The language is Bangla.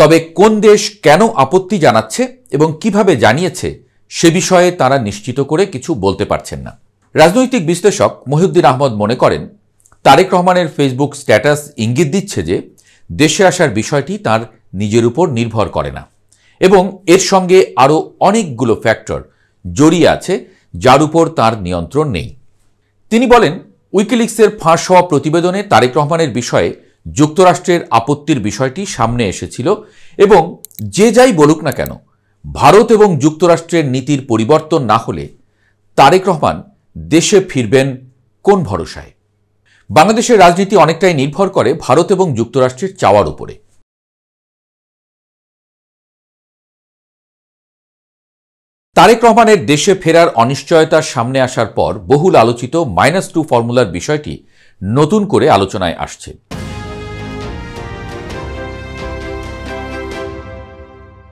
তবে কোন দেশ কেন আপত্তি জানাচ্ছে এবং কিভাবে জানিয়েছে সে বিষয়ে তারা নিশ্চিত করে কিছু বলতে পারছেন না। রাজনৈতিক বিশ্লেষক মহিউদ্দিন আহমদ মনে করেন, তারেক রহমানের ফেসবুক স্ট্যাটাস ইঙ্গিত দিচ্ছে যে দেশে আসার বিষয়টি তার নিজের উপর নির্ভর করে না এবং এর সঙ্গে আরও অনেকগুলো ফ্যাক্টর জড়িয়ে আছে যার উপর তার নিয়ন্ত্রণ নেই। তিনি বলেন, উইকিলিক্সের ফাঁস হওয়া প্রতিবেদনে তারেক রহমানের বিষয়ে যুক্তরাষ্ট্রের আপত্তির বিষয়টি সামনে এসেছিল এবং যে যাই বলুক না কেন, ভারত এবং যুক্তরাষ্ট্রের নীতির পরিবর্তন না হলে তারেক রহমান দেশে ফিরবেন কোন ভরসায়? বাংলাদেশের রাজনীতি অনেকটাই নির্ভর করে ভারত এবং যুক্তরাষ্ট্রের চাওয়ার উপরে। তারেক রহমানের দেশে ফেরার অনিশ্চয়তার সামনে আসার পর বহুল আলোচিত -2 ফর্মুলার বিষয়টি নতুন করে আলোচনায় আসছে।